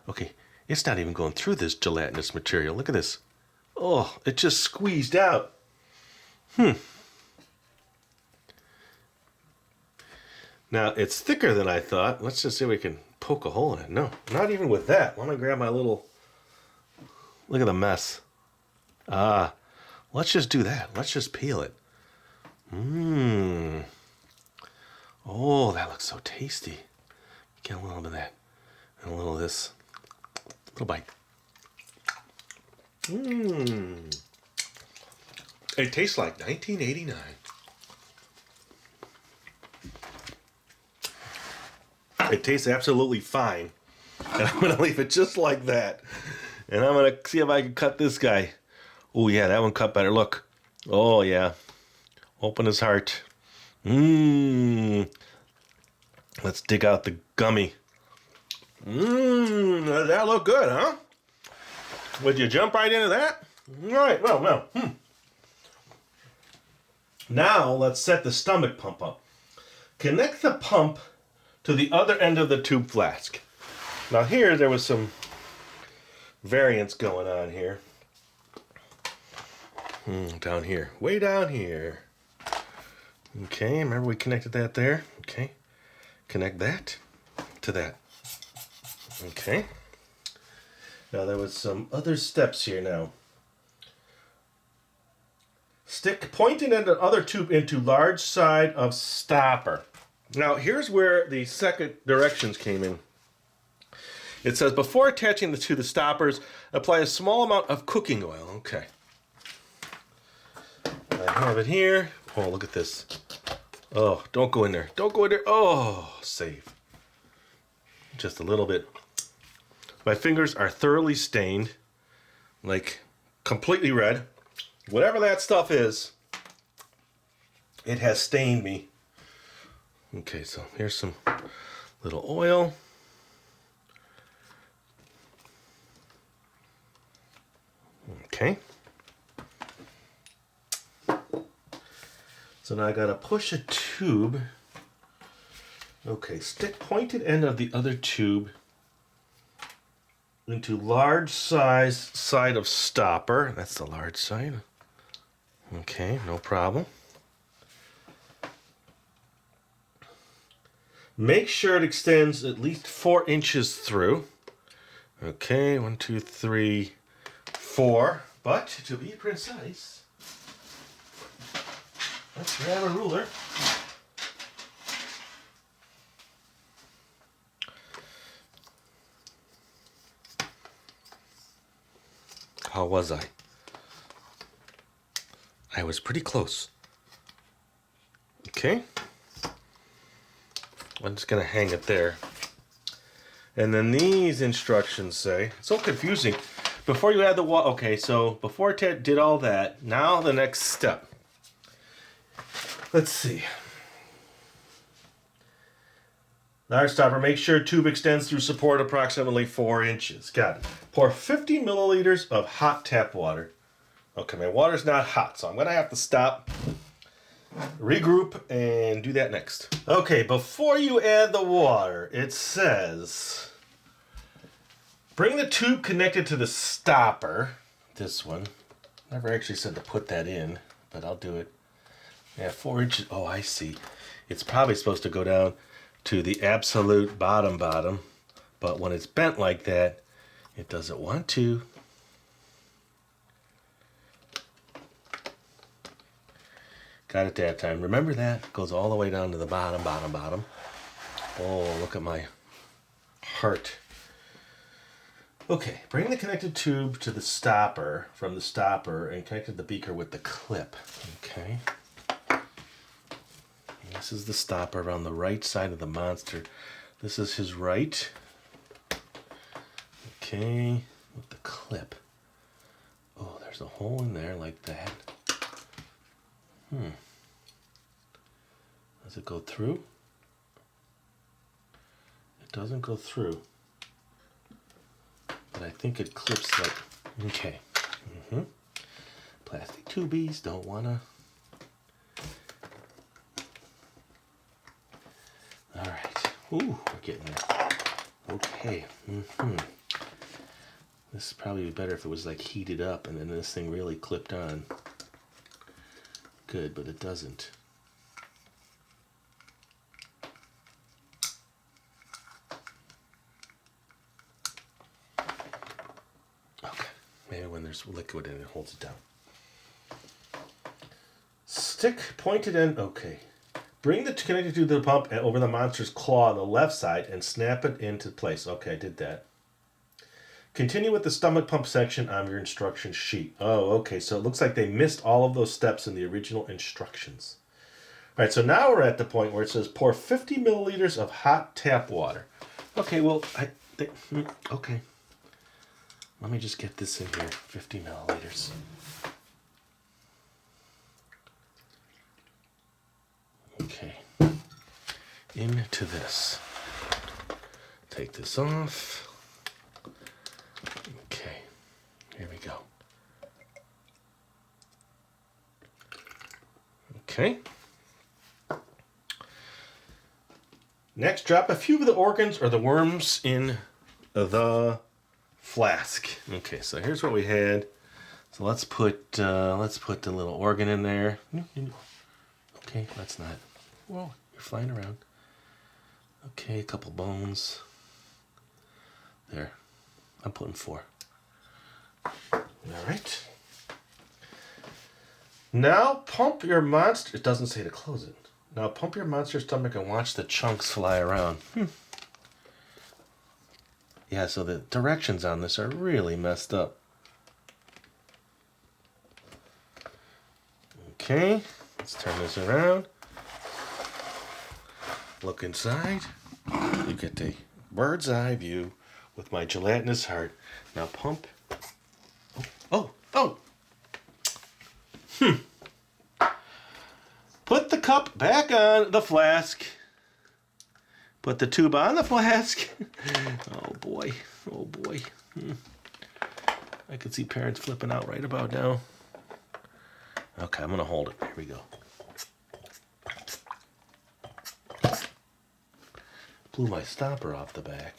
Okay, it's not even going through this gelatinous material. Look at this. Oh, it just squeezed out. Now, it's thicker than I thought. Let's just see if we can poke a hole in it. No, not even with that. Let me grab my little... Look at the mess. Let's just do that. Let's just peel it. Oh, that looks so tasty. Get a little bit of that and a little of this. Little bite. It tastes like 1989. It tastes absolutely fine. And I'm going to leave it just like that. And I'm going to see if I can cut this guy. Oh, yeah, that one cut better. Look. Oh, yeah. Open his heart. Let's dig out the gummy. Does that look good, huh? Would you jump right into that? All right, well, no. Now, let's set the stomach pump up. Connect the pump to the other end of the tube flask. Now here, there was some variance going on here. Down here. Way down here. Okay, remember we connected that there? Okay. Connect that to that. Okay. Now there was some other steps here now. Stick pointing end of other tube into large side of stopper. Now, here's where the second directions came in. It says, before attaching to the stoppers, apply a small amount of cooking oil. Okay. I have it here. Oh, look at this. Oh, don't go in there. Don't go in there. Oh, save. Just a little bit. My fingers are thoroughly stained. Like, completely red. Whatever that stuff is, it has stained me. Okay, so here's some little oil. Okay. So now I gotta push a tube. Okay, stick pointed end of the other tube into large size side of stopper. That's the large side. Okay, no problem. Make sure it extends at least 4 inches through. Okay, 1, 2, 3, 4. But to be precise, let's grab a ruler. How was I? I was pretty close. Okay. I'm just going to hang it there. And then these instructions say, it's so confusing. Before you add the water, okay, so before Ted did all that, now the next step. Let's see. Large stopper, make sure tube extends through support approximately 4 inches. Got it. Pour 50 milliliters of hot tap water. Okay, my water's not hot, so I'm going to have to stop, regroup, and do that next. Okay, before you add the water, it says, bring the tube connected to the stopper. This one. Never actually said to put that in, but I'll do it. Yeah, 4 inches. Oh, I see. It's probably supposed to go down to the absolute bottom, but when it's bent like that, it doesn't want to. Got it that time. Remember that? It goes all the way down to the bottom. Oh, look at my heart. Okay, bring the connected tube to the stopper, from the stopper, and connect the beaker with the clip. Okay. And this is the stopper on the right side of the monster. This is his right. Okay, with the clip. Oh, there's a hole in there like that. Does it go through? It doesn't go through. But I think it clips like, okay. Plastic tubies, don't wanna. All right, ooh, we're getting there. Okay, This would probably be better if it was like heated up and then this thing really clipped on. Good, but it doesn't. Okay, maybe when there's liquid in it, it holds it down. Stick pointed end, okay. Bring the connector to the pump over the monster's claw on the left side and snap it into place. Okay, I did that. Continue with the stomach pump section on your instruction sheet. Oh, okay, so it looks like they missed all of those steps in the original instructions. All right, so now we're at the point where it says pour 50 milliliters of hot tap water. Okay, well, okay. Let me just get this in here, 50 milliliters. Okay, into this. Take this off. Okay, here we go. Okay. Next, drop a few of the organs or the worms in the flask. Okay, so here's what we had. So let's put the little organ in there. Okay, that's not. Whoa, you're flying around. Okay, a couple bones. There. I'm putting 4. All right. Now pump your monster. It doesn't say to close it. Now pump your monster stomach and watch the chunks fly around. Yeah, so the directions on this are really messed up. Okay, let's turn this around. Look inside. You get the bird's eye view with my gelatinous heart. Now pump. Oh. Put the cup back on the flask. Put the tube on the flask. Oh boy. I could see parents flipping out right about now. Okay, I'm gonna hold it. Here we go. Blew my stopper off the back.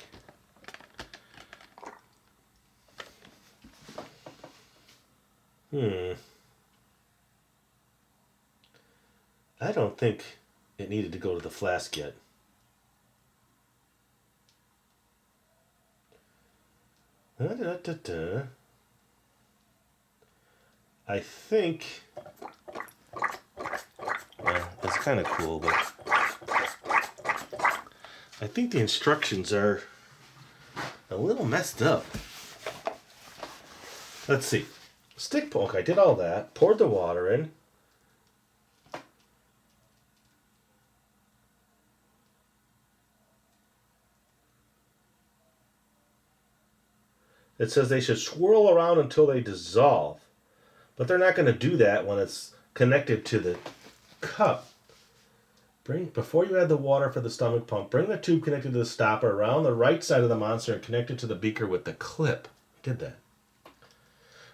I don't think it needed to go to the flask yet. I think, well, it's kind of cool, but I think the instructions are a little messed up. Let's see. Stick poke, I did all that. Poured the water in. It says they should swirl around until they dissolve. But they're not going to do that when it's connected to the cup. Before you add the water for the stomach pump, bring the tube connected to the stopper around the right side of the monster and connect it to the beaker with the clip. Did that.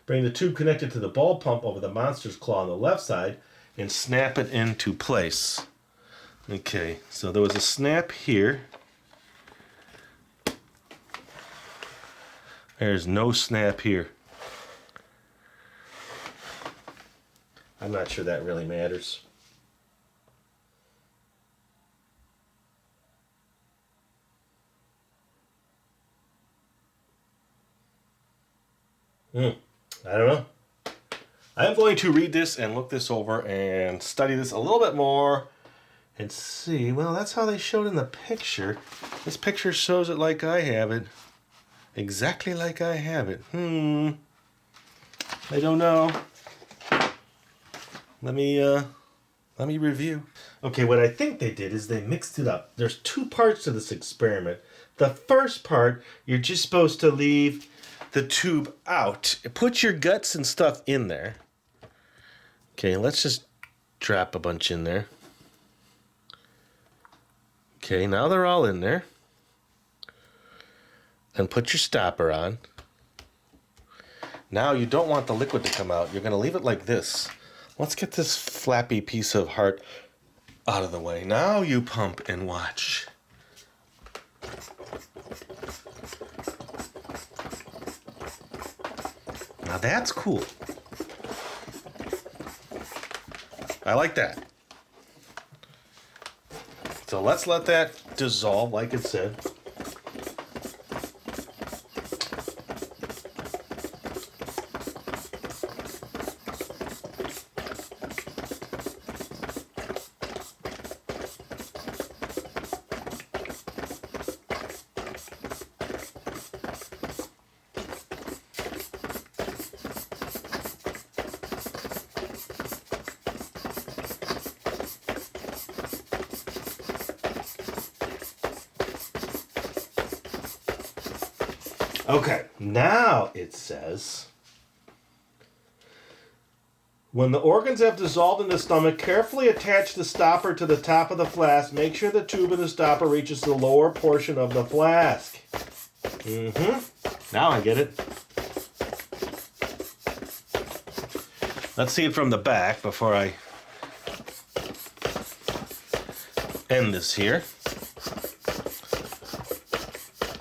Bring the tube connected to the ball pump over the monster's claw on the left side and snap it into place. Okay, so there was a snap here. There's no snap here. I'm not sure that really matters. I don't know. I'm going to read this and look this over and study this a little bit more and see. Well, that's how they showed in the picture. This picture shows it like I have it. Exactly like I have it. I don't know. Let me review. Okay, what I think they did is they mixed it up. There's two parts to this experiment. The first part, you're just supposed to leave the tube out. Put your guts and stuff in there. Okay, let's just drop a bunch in there. Okay, now they're all in there. And put your stopper on. Now you don't want the liquid to come out. You're going to leave it like this. Let's get this flappy piece of heart out of the way. Now you pump and watch. Now that's cool. I like that. So let's let that dissolve like it said. Okay, now it says, when the organs have dissolved in the stomach, carefully attach the stopper to the top of the flask. Make sure the tube of the stopper reaches the lower portion of the flask. Now I get it. Let's see it from the back before I end this here.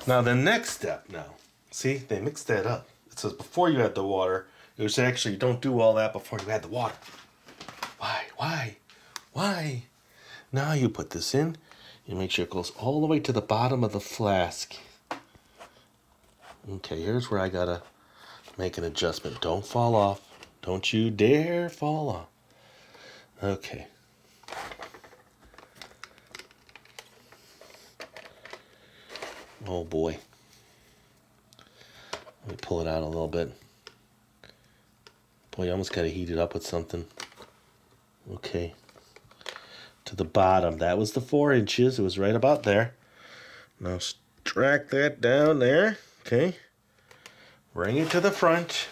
Now the next step now. See, they mixed that up. It says before you add the water. It was actually, don't do all that before you add the water. Why? Now you put this in. You make sure it goes all the way to the bottom of the flask. Okay, here's where I gotta make an adjustment. Don't fall off. Don't you dare fall off. Okay. Oh boy. Let me pull it out a little bit. Boy, you almost got to heat it up with something. Okay. To the bottom. That was the 4 inches. It was right about there. Now drag that down there. Okay. Bring it to the front.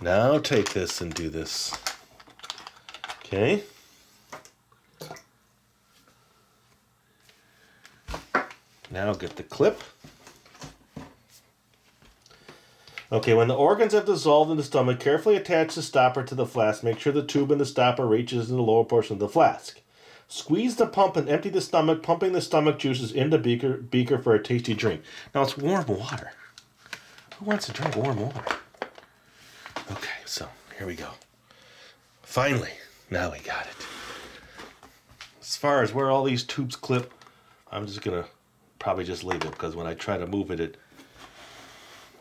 Now take this and do this. Okay. Now get the clip. Okay, when the organs have dissolved in the stomach, carefully attach the stopper to the flask. Make sure the tube in the stopper reaches in the lower portion of the flask. Squeeze the pump and empty the stomach, pumping the stomach juices into beaker for a tasty drink. Now it's warm water. Who wants to drink warm water? Okay, so here we go. Finally, now we got it. As far as where all these tubes clip, I'm just going to probably just leave it because when I try to move it, it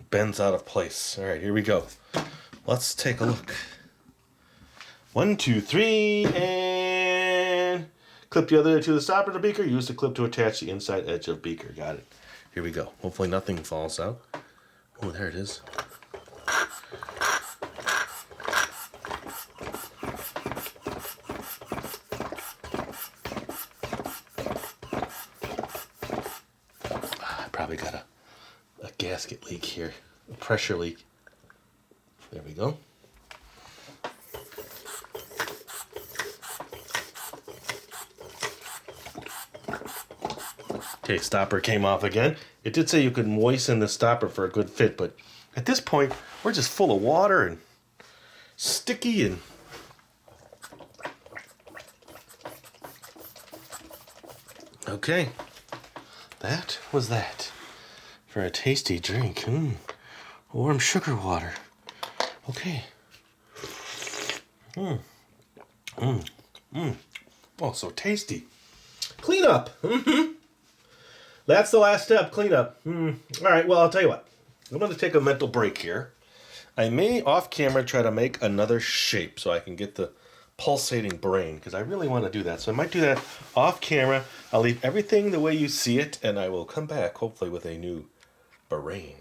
bends out of place. All right, here we go. Let's take a look. 1, 2, 3, and clip the other to the stopper of the beaker. Use the clip to attach the inside edge of beaker. Got it. Here we go. Hopefully nothing falls out. Oh, there it is. I probably got a gasket leak here. A pressure leak. There we go. Okay, stopper came off again. It did say you could moisten the stopper for a good fit, but at this point, we're just full of water and sticky and... Okay, that was that for a tasty drink. Warm sugar water. Okay. Oh, so tasty. Clean up. That's the last step, clean up. All right, well, I'll tell you what. I'm going to take a mental break here. I may, off camera, try to make another shape so I can get the pulsating brain, because I really want to do that. So I might do that off camera. I'll leave everything the way you see it, and I will come back, hopefully, with a new brain.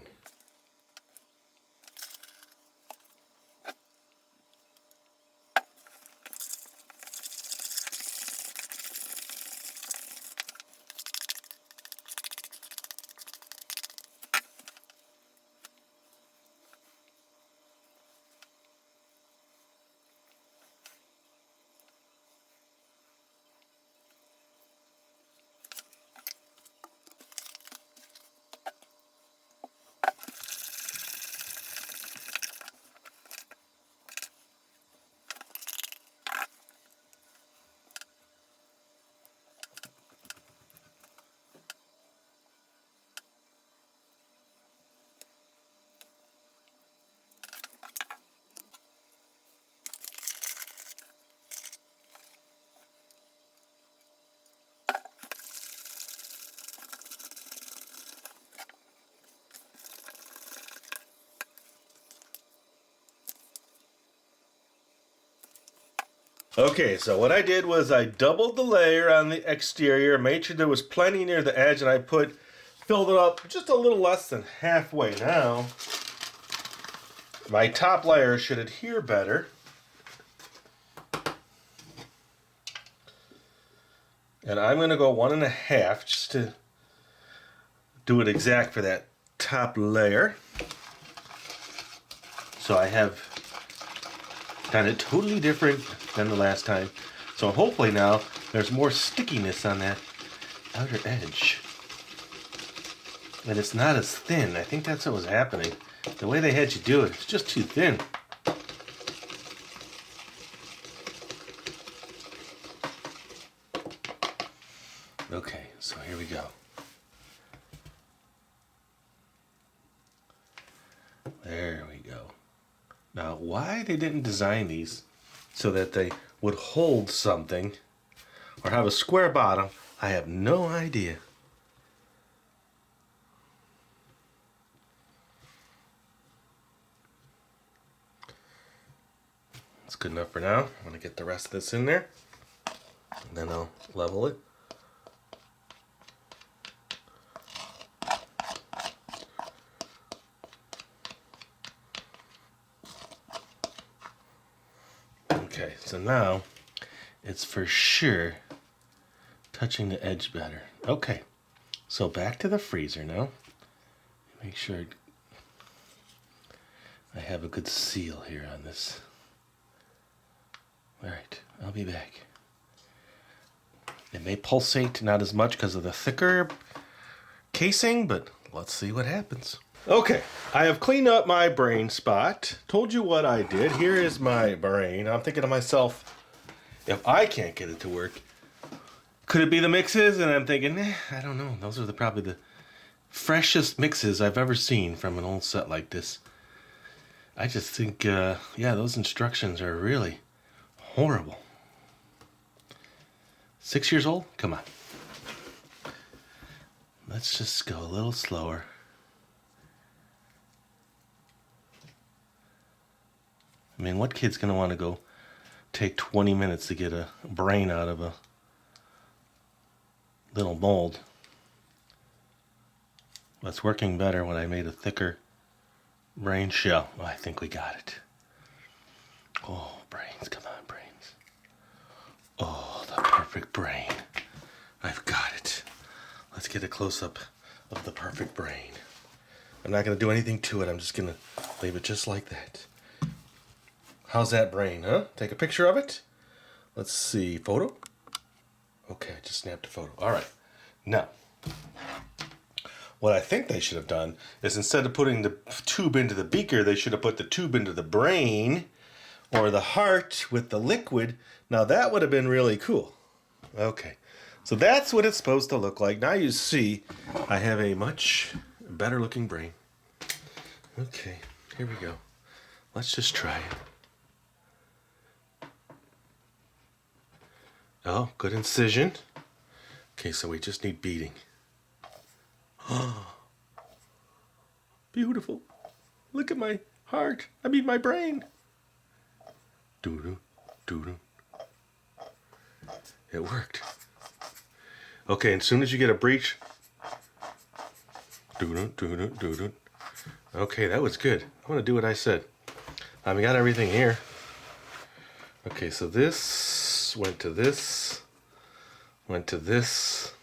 Okay, so what I did was I doubled the layer on the exterior, made sure there was plenty near the edge, and I filled it up just a little less than halfway. Now, my top layer should adhere better. And I'm going to go 1.5 just to do it exact for that top layer. So I have done it totally different than the last time. So hopefully now there's more stickiness on that outer edge. And it's not as thin. I think that's what was happening. The way they had you do it, it's just too thin. Okay, so here we go. There we go. Now, why they didn't design these so that they would hold something or have a square bottom, I have no idea. That's good enough for now. I'm going to get the rest of this in there, and then I'll level it. so now it's for sure touching the edge better. Okay, so back to the freezer now. Make sure I have a good seal here on this. Alright, I'll be back. It may pulsate, not as much because of the thicker casing, but let's see what happens. Okay, I have cleaned up my brain spot. Told you what I did. Here is my brain. I'm thinking to myself, if I can't get it to work, could it be the mixes? And I'm thinking, I don't know. Those are probably the freshest mixes I've ever seen from an old set like this. I just think, yeah, those instructions are really horrible. 6 years old? Come on. Let's just go a little slower. I mean, what kid's going to want to go take 20 minutes to get a brain out of a little mold? That's working better when I made a thicker brain shell. Oh, I think we got it. Oh, brains, come on, brains. Oh, the perfect brain. I've got it. Let's get a close-up of the perfect brain. I'm not going to do anything to it. I'm just going to leave it just like that. How's that brain, huh? Take a picture of it. Let's see. Photo? Okay, I just snapped a photo. All right. Now, what I think they should have done is instead of putting the tube into the beaker, they should have put the tube into the brain or the heart with the liquid. Now, that would have been really cool. Okay. So that's what it's supposed to look like. Now you see I have a much better looking brain. Okay, here we go. Let's just try it. Oh, good incision. Okay, so we just need beating. Oh, beautiful. Look at my heart. I mean my brain. Doo-doo, doo-doo. It worked. Okay, as soon as you get a breach. Doo-doo, doo-doo, doo-doo. Okay, that was good. I'm going to do what I said. We got everything here. Okay, so this went to this. Went to this.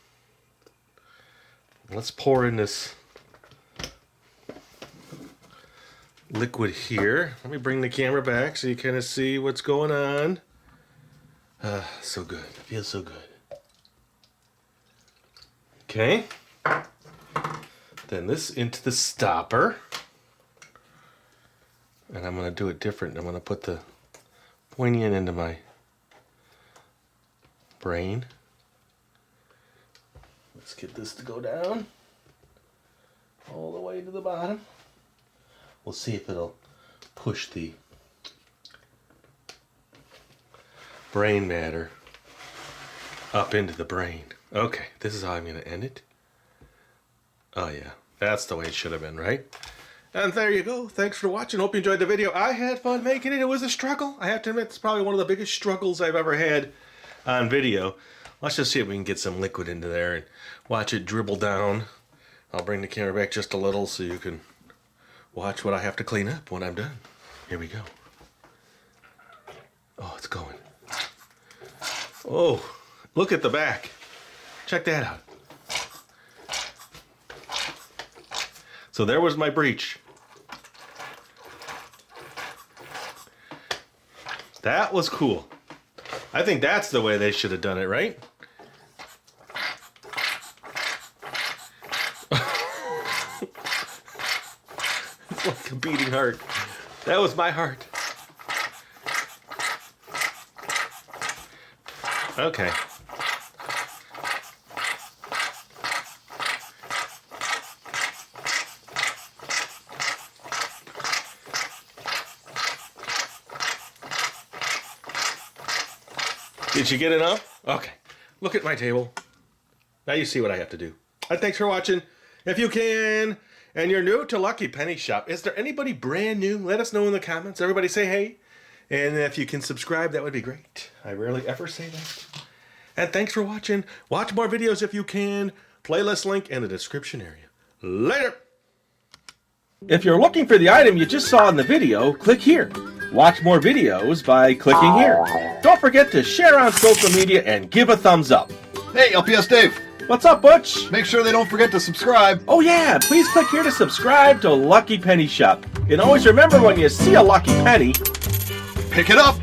Let's pour in this liquid here. Let me bring the camera back so you kind of see what's going on. So good. It feels so good. Okay. Then this into the stopper. And I'm going to do it different. I'm going to put the pointy end into my brain. Let's get this to go down all the way to the bottom. We'll see if it'll push the brain matter up into the brain. Okay, this is how I'm going to end it. Oh yeah, that's the way it should have been, right? And there you go. Thanks for watching. Hope you enjoyed the video. I had fun making it. It was a struggle. I have to admit, it's probably one of the biggest struggles I've ever had on video. Let's just see if we can get some liquid into there and watch it dribble down. I'll bring the camera back just a little so you can watch what I have to clean up when I'm done. Here we go. Oh, it's going. Oh, look at the back. Check that out. So there was my breach. That was cool. I think that's the way they should have done it, right? It's like a beating heart. That was my heart. Okay. Did you get enough? Okay. Look at my table. Now you see what I have to do. And thanks for watching. If you can, and you're new to Lucky Penny Shop, is there anybody brand new? Let us know in the comments. Everybody say hey. And if you can subscribe, that would be great. I rarely ever say that. And thanks for watching. Watch more videos if you can. Playlist link in the description area. Later. If you're looking for the item you just saw in the video, click here. Watch more videos by clicking here. Don't forget to share on social media and give a thumbs up. Hey, LPS Dave. What's up, Butch? Make sure they don't forget to subscribe. Oh yeah, please click here to subscribe to Lucky Penny Shop. And always remember, when you see a lucky penny, Pick it up.